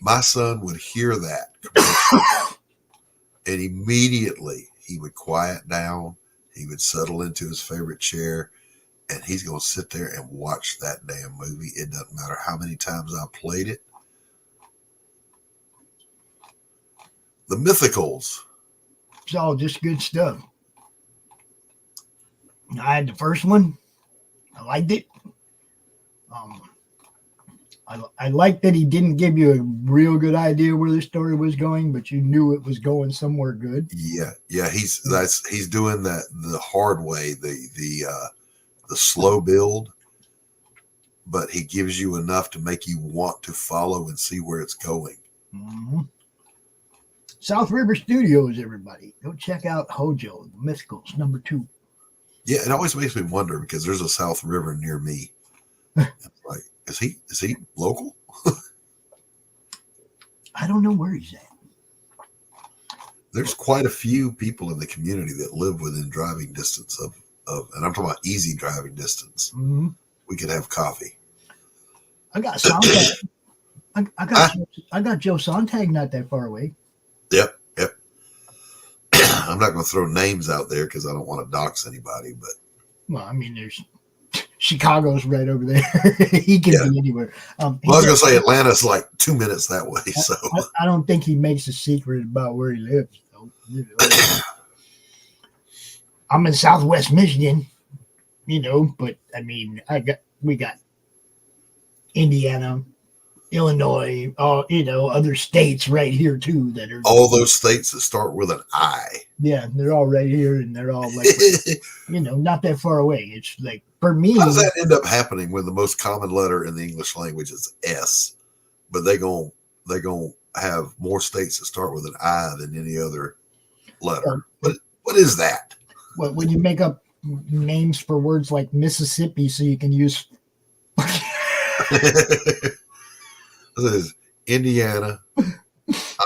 My son would hear that, and immediately he would quiet down. He would settle into his favorite chair, and he's going to sit there and watch that damn movie. It doesn't matter how many times I played it. The Mythicals. It's all just good stuff. I had the first one. I liked it. I liked that he didn't give you a real good idea where the story was going, but you knew it was going somewhere good. Yeah. He's doing that the hard way, the slow build, but he gives you enough to make you want to follow and see where it's going. Mm-hmm. South River Studios, everybody. Go check out Hojo, the Mythicals, #2. Yeah, it always makes me wonder because there's a South River near me. Like, is he local? I don't know where he's at. There's quite a few people in the community that live within driving distance of and I'm talking about easy driving distance. Mm-hmm. We could have coffee. I got Sontag. I got Joe Sontag not that far away. Yep. I'm not going to throw names out there because I don't want to dox anybody, but well, I mean, there's Chicago's right over there. He can be anywhere. Well, I was going to say Atlanta's like 2 minutes that way. So I don't think he makes a secret about where he lives, though. I'm in Southwest Michigan, but I mean, we got Indiana, Illinois, other states right here too that are all those states that start with an I. Yeah, they're all right here, and they're all like, not that far away. It's like for me. How does that end up happening when the most common letter in the English language is S, but they gonna have more states that start with an I than any other letter? What is that? What when you make up names for words like Mississippi, so you can use. This is Indiana,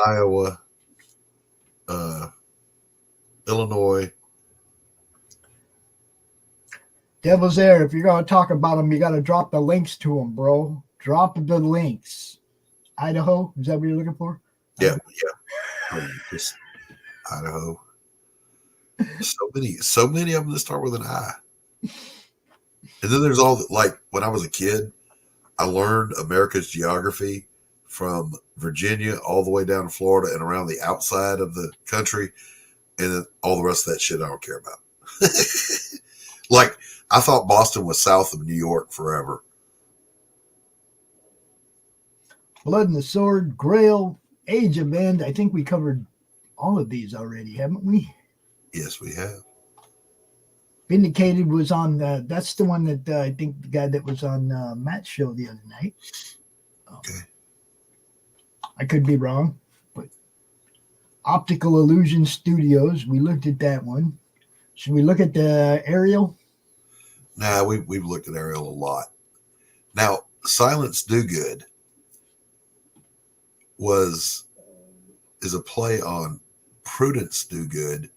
Iowa, Illinois. Devil's there. If you're going to talk about them, you got to drop the links to them, bro. Drop the links. Idaho, is that what you're looking for? Yeah. Just Idaho. So many of them that start with an I. And then there's all like when I was a kid, I learned America's geography from Virginia all the way down to Florida and around the outside of the country. And then all the rest of that shit I don't care about. Like, I thought Boston was south of New York forever. Blood and the Sword, Grail, Age of End. I think we covered all of these already, haven't we? Yes, we have. Vindicated was on, that's the one that I think the guy that was on Matt's show the other night. Okay. I could be wrong, but Optical Illusion Studios, we looked at that one. Should we look at the Ariel? Nah, we've looked at Ariel a lot. Now, Silence Do Good is a play on Prudence Do Good,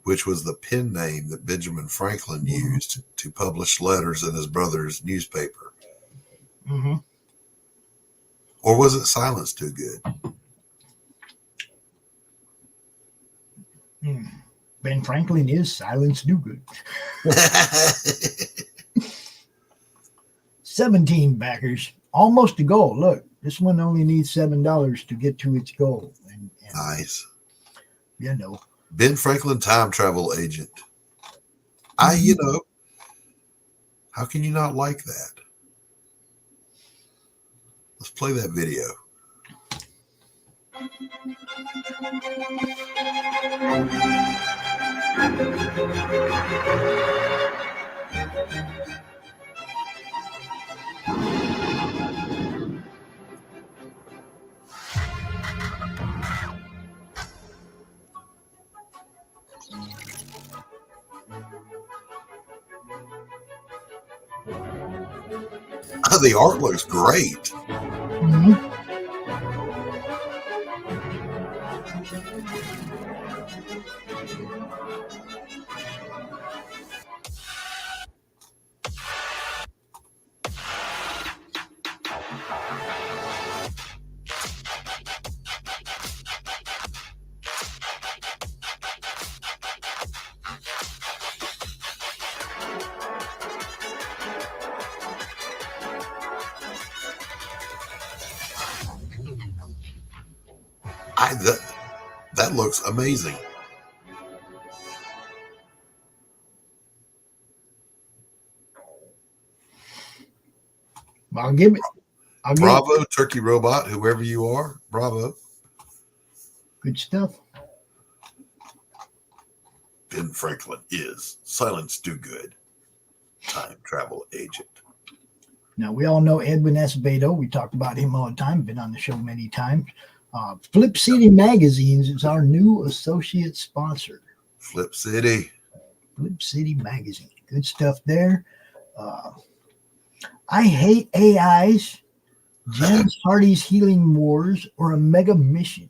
which was the pen name that Benjamin Franklin used to publish letters in his brother's newspaper. Mm-hmm. Or was it Silence Do Good? Ben Franklin is Silence Do Good. 17 backers, almost a goal. Look, this one only needs $7 to get to its goal. And Nice. Ben Franklin, time travel agent. How can you not like that? Let's play that video. The art looks great. That looks amazing. I'll give it. Bravo, Turkey Robot, whoever you are. Bravo. Good stuff. Ben Franklin is Silence Do Good, time travel agent. Now, we all know Edwin Acevedo. We talk about him all the time. Been on the show many times. Flip City Magazines is our new associate sponsor. Flip City Magazine. Good stuff there. I Hate AIs, James Hardy's Healing Wars, or a Mega Mission.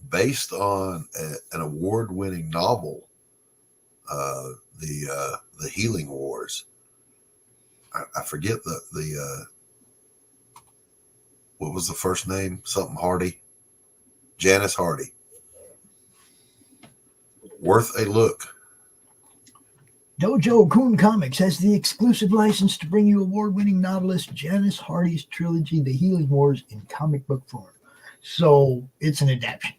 Based on an award-winning novel, the Healing Wars. I forget the what was the first name? Something Hardy. Janice Hardy. Worth a look. Dojo Coon Comics has the exclusive license to bring you award-winning novelist Janice Hardy's trilogy, The Healing Wars, in comic book form. So it's an adaptation.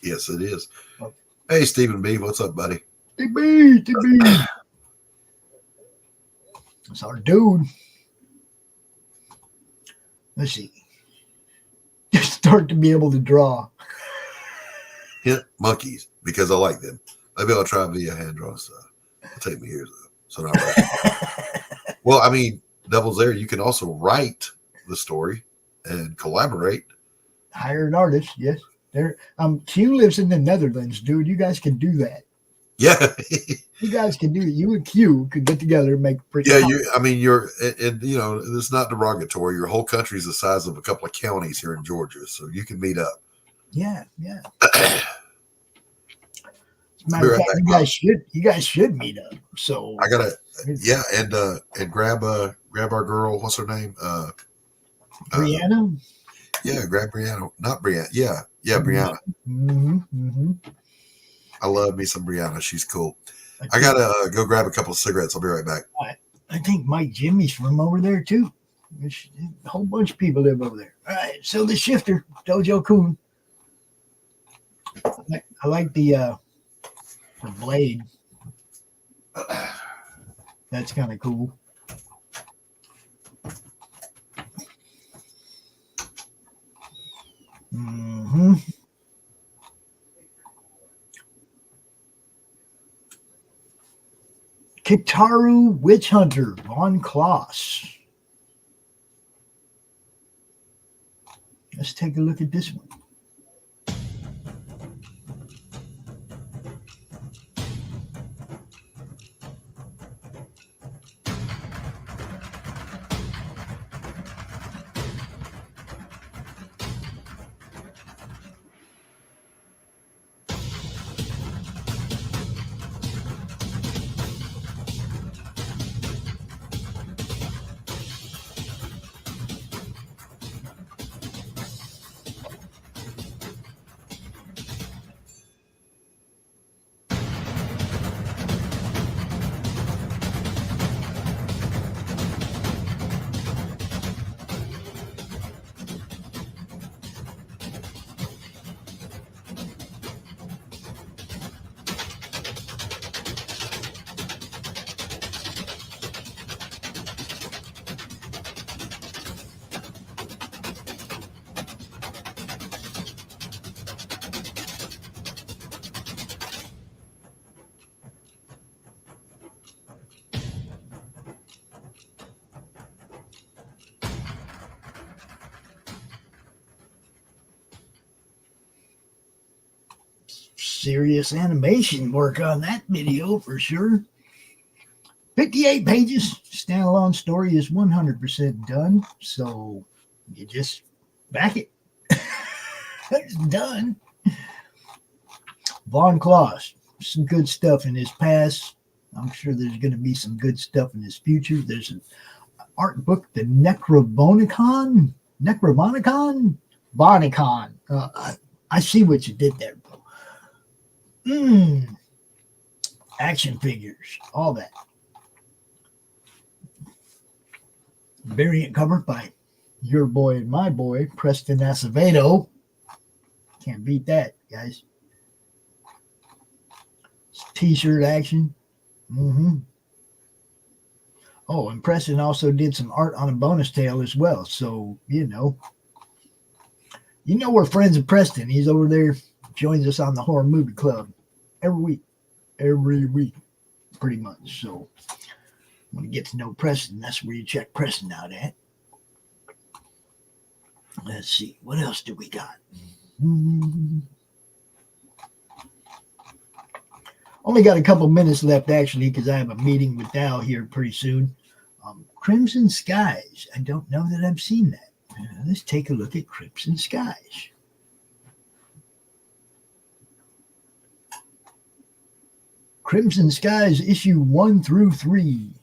Yes, it is. Okay. Hey, Stephen B. What's up, buddy? TB. That's our dude. Let's see. Just start to be able to draw. Hint monkeys, because I like them. Maybe I'll try via hand drawn stuff. It'll take me years though. So not right. Well, I mean, devil's there. You can also write the story and collaborate. Hire an artist, yes. There, Q lives in the Netherlands, dude. You guys can do that. Yeah, you guys can do it. You and Q could get together and make pretty. Yeah, you're, and you know, it's not derogatory. Your whole country is the size of a couple of counties here in Georgia, so you can meet up. Yeah. Matter of fact, you guys should meet up. So I gotta, and grab our girl. What's her name? Brianna. Yeah, grab Brianna. Not Brianna. Yeah, Brianna. Mm-hmm. I love me some Brianna. She's cool. I gotta go grab a couple of cigarettes. I'll be right back. I think Mike Jimmy's from over there too. A whole bunch of people live over there. All right, so the shifter, Dojo Coon. I like the blade. That's kind of cool. Mm-hmm. Kitaru Witch Hunter von Kloss. Let's take a look at this one. Serious animation work on that video for sure. 58 pages. Standalone story is 100% done. So you just back it. It's done. Von Kloss. Some good stuff in his past. I'm sure there's going to be some good stuff in his future. There's an art book, the Necrobonicon. Bonicon. I see what you did there, bro. Action figures, all that. Variant cover by your boy and my boy, Preston Acevedo. Can't beat that, guys. T-shirt action. Oh, and Preston also did some art on a bonus tale as well. So, we're friends of Preston. He's over there, joins us on the Horror Movie Club every week, pretty much. So, when you get to know Preston, that's where you check Preston out at. Let's see, what else do we got? Only got a couple minutes left, actually, because I have a meeting with Dow here pretty soon. Crimson Skies. I don't know that I've seen that. Let's take a look at Crimson Skies. Crimson Skies, issue 1 through 3.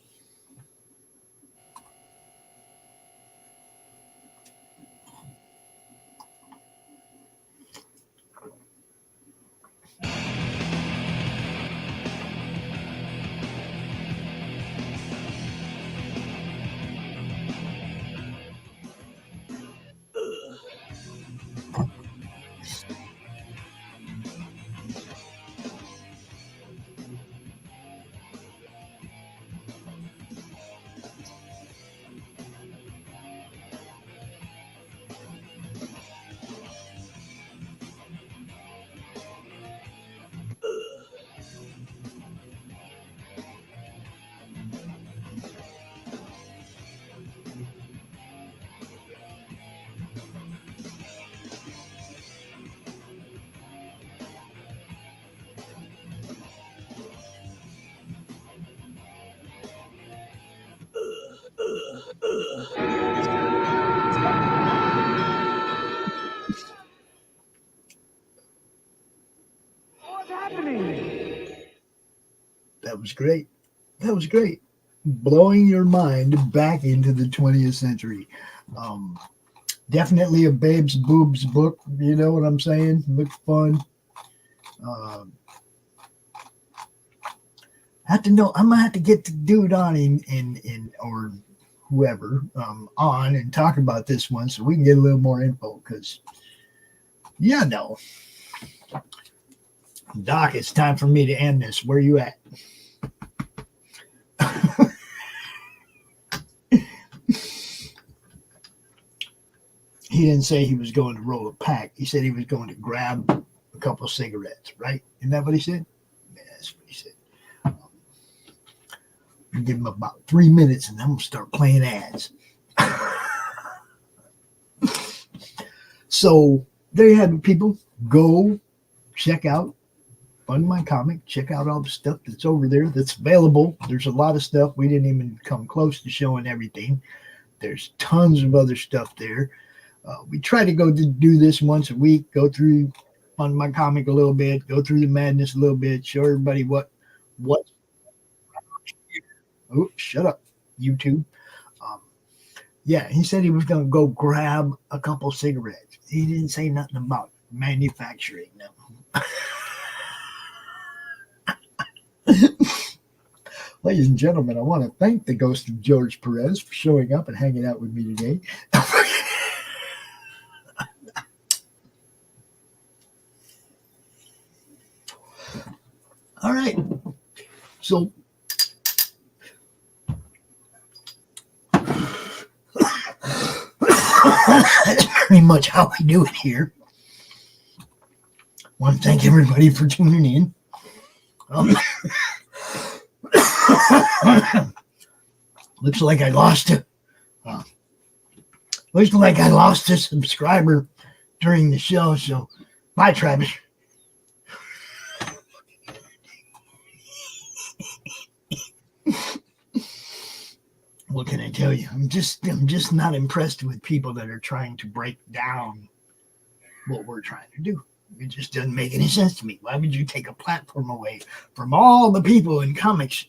That was great. That was great. Blowing your mind back into the 20th century. Definitely a babes boobs book. You know what I'm saying? Looks fun. I have to know. I'm gonna have to get the dude on in or whoever on and talk about this one so we can get a little more info. Because Doc, it's time for me to end this. Where you at? He didn't say he was going to roll a pack. He said he was going to grab a couple of cigarettes, right? Isn't that what he said? Yeah, that's what he said. I'll give him about 3 minutes and then we'll start playing ads. So there you have it, people. Go check out Fund My Comic. Check out all the stuff that's over there that's available. There's a lot of stuff. We didn't even come close to showing everything. There's tons of other stuff there. We try to do this once a week, go through Fund My Comic a little bit, go through the madness a little bit, show everybody what. Oh, shut up, YouTube. Yeah, he said he was going to go grab a couple cigarettes. He didn't say nothing about manufacturing them. Ladies and gentlemen, I want to thank the ghost of George Perez for showing up and hanging out with me today. All right. So that's pretty much how we do it here. I want to thank everybody for tuning in. Looks like I lost a subscriber during the show. So bye, Travis. What can I tell you? I'm just not impressed with people that are trying to break down what we're trying to do. It just doesn't make any sense to me. Why would you take a platform away from all the people in comics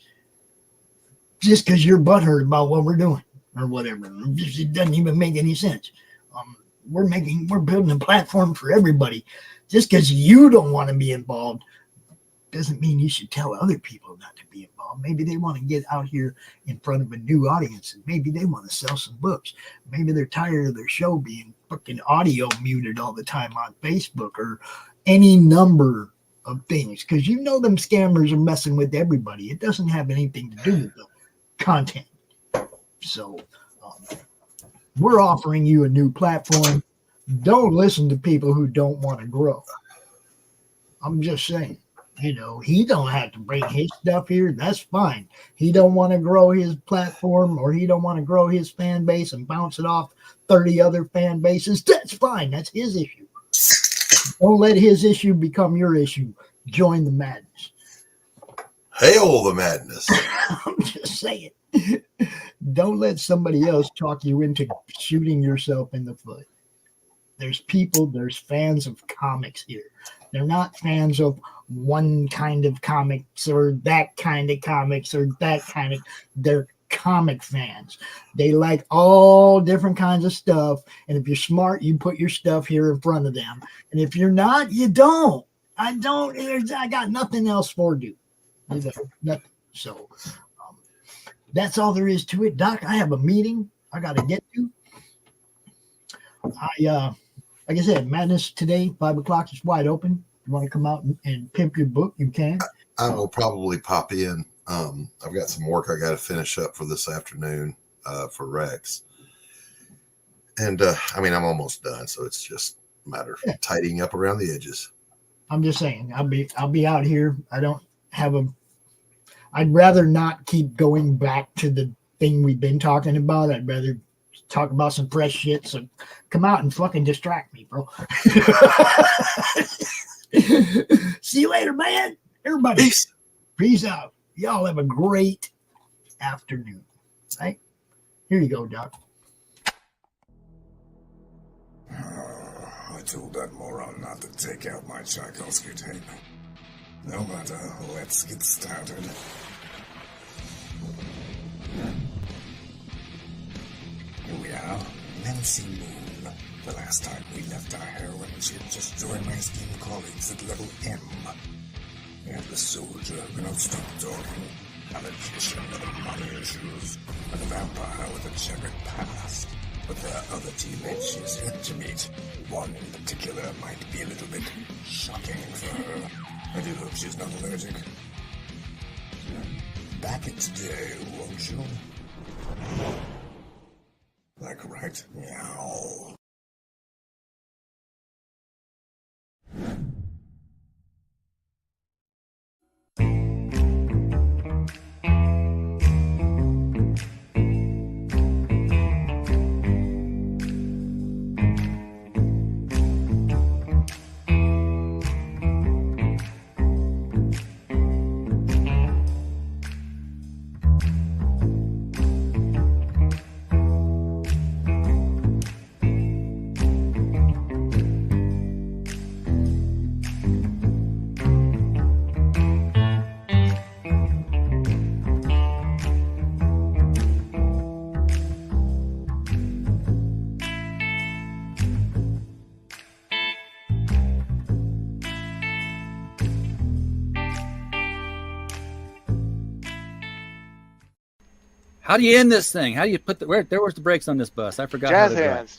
just because you're butthurt about what we're doing or whatever? It doesn't even make any sense. We're building a platform for everybody. Just because you don't want to be involved doesn't mean you should tell other people not to be involved. Maybe they want to get out here in front of a new audience, and maybe they want to sell some books. Maybe they're tired of their show being fucking audio muted all the time on Facebook or any number of things, because you know them scammers are messing with everybody. It doesn't have anything to do with the content. So we're offering you a new platform. Don't listen to people who don't want to grow. I'm just saying, you know, he don't have to bring his stuff here. That's fine. He don't want to grow his platform, or he don't want to grow his fan base and bounce it off 30 other fan bases. That's fine. That's his issue. Don't let his issue become your issue. Join the madness. Hail the madness. I'm just saying. Don't let somebody else talk you into shooting yourself in the foot. There's fans of comics here. They're not fans of one kind of comics or that kind of comics or that kind of. They're comic fans. They like all different kinds of stuff. And if you're smart, you put your stuff here in front of them. And if you're not, you don't. I got nothing else for you. Nothing. So that's all there is to it. Doc, I have a meeting I got to get to. Like I said, Madness today, 5 o'clock is wide open. You want to come out and pimp your book, you can. I will probably pop in. I've got some work I got to finish up for this afternoon for Rex. And I mean, I'm almost done, so it's just a matter of tidying up around the edges. I'm just saying, I'll be out here. I don't have I'd rather not keep going back to the thing we've been talking about. I'd rather talk about some fresh shit. So come out and fucking distract me, bro. See you later, man. Everybody. Peace out. Y'all have a great afternoon. Right? Here you go, Doc. I told that moron not to take out my Tchaikovsky tape. No matter, let's get started. Here we are, Nancy Moon. The last time we left our heroine, she had just joined my esteemed colleagues at level M. And the soldier who cannot stop talking, a magician with money issues, and a vampire with a checkered past. But there are other teammates she has yet to meet. One in particular might be a little bit shocking for her. I do hope she's not allergic. Back it today, won't you? Like right meow. How do you end this thing? How do you put the where's the brakes on this bus? I forgot. Jazz hands.